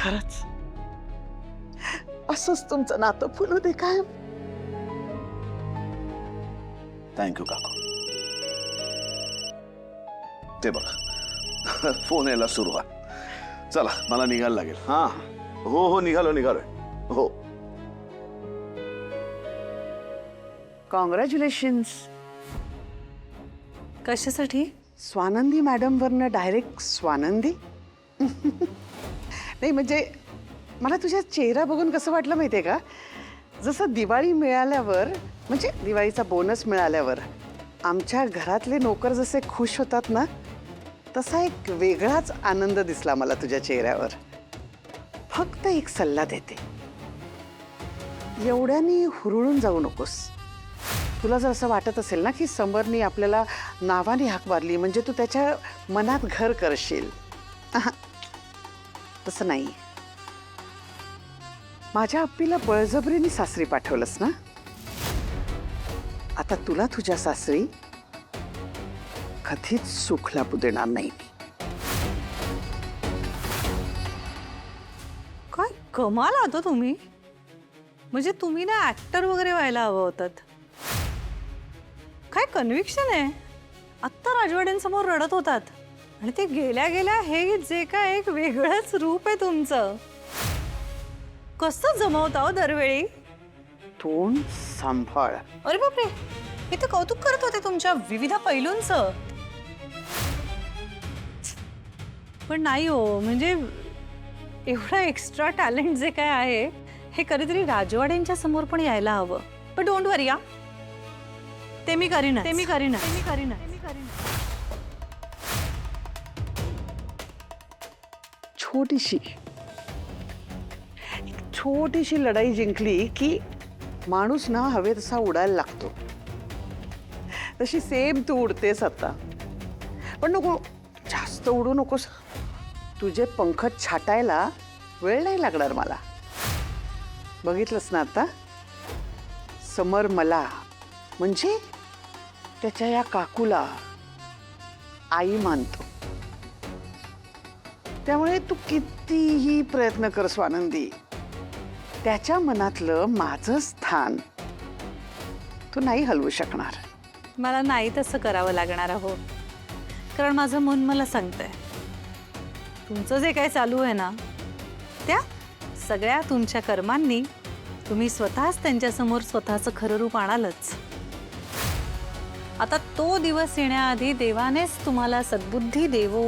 खरंच असंच तुमचं नातं फुलू दे कायम. थँक्यू काकू. ते बघा फोन यायला सुरुवात. चला मला निघायला लागेल. हा हो हो निघालोय हो. कॉंग्रॅच्युलेशन्स. कशासाठी? स्वानंदी मॅडम वरनं डायरेक्ट स्वानंदी. नाही म्हणजे मला तुझ्या चेहरा बघून कसं वाटलं माहितीये का, जसं दिवाळी मिळाल्यावर म्हणजे दिवाळीचा बोनस मिळाल्यावर आमच्या घरातले नोकर जसे खुश होतात ना, तसा एक वेगळाच आनंद दिसला मला तुझ्या चेहऱ्यावर. फक्त एक सल्ला देते, एवढ्यानी हुरळून जाऊ नकोस. तुला जर असं वाटत असेल ना की समरनी आपल्याला नावाने हाक मारली म्हणजे तू त्याच्या मनात घर करशील, तसं नाही. माझ्या अप्पीला बळजबरीने सासरी पाठवलंस ना, आता तुला तुझ्या सासरी कधीच सुख लाभू देणार नाही. काय कमाल आहात तुम्ही. म्हणजे तुम्ही ना ऍक्टर वगैरे व्हायला हवं होतात. काय कन्व्हिक्शन आहे. आत्ता राजवाड्यांसमोर रडत होतात आणि ते गेल्या गेल्या हे जे काय एक वेगळंच रूप आहे तुमचं. कसं जमवता हो दरवेळी. तोंड सांभाळ. अरे बापरे, मी तर कौतुक करत होते तुमच्या विविध पैलूंचं. पण नाही हो, म्हणजे एवढा एक्स्ट्रा टॅलेंट जे काय आहे हे कधीतरी राजवाड्यांच्या समोर पण यायला हवं. पण डोंट वरी, ते मी करीन. छोटीशी लढाई जिंकली की माणूस ना हवे तसा उडायला लागतो. तशी सेम तू उडतेस आता. पण नको जास्त उडू नकोस. तुझे पंख छाटायला वेळ नाही लागणार मला. बघितलंस ना आता, समर मला म्हणजे त्याच्या या काकूला आई मानतो. त्यामुळे तू कितीही प्रयत्न कर स्वानंदी, त्याच्या मनातलं माझं स्थान तू नाही हलवू शकणार. मला नाही तसं करावं लागणार हो, कारण माझं मन मला सांगतंय तुमचं जे काय चालू आहे ना, त्या सगळ्या तुमच्या कर्मांनी तुम्ही स्वतःच त्यांच्यासमोर स्वतःचं खरं रूप आणालच. आता तो दिवस येण्याआधी देवानेच तुम्हाला सद्बुद्धी देवो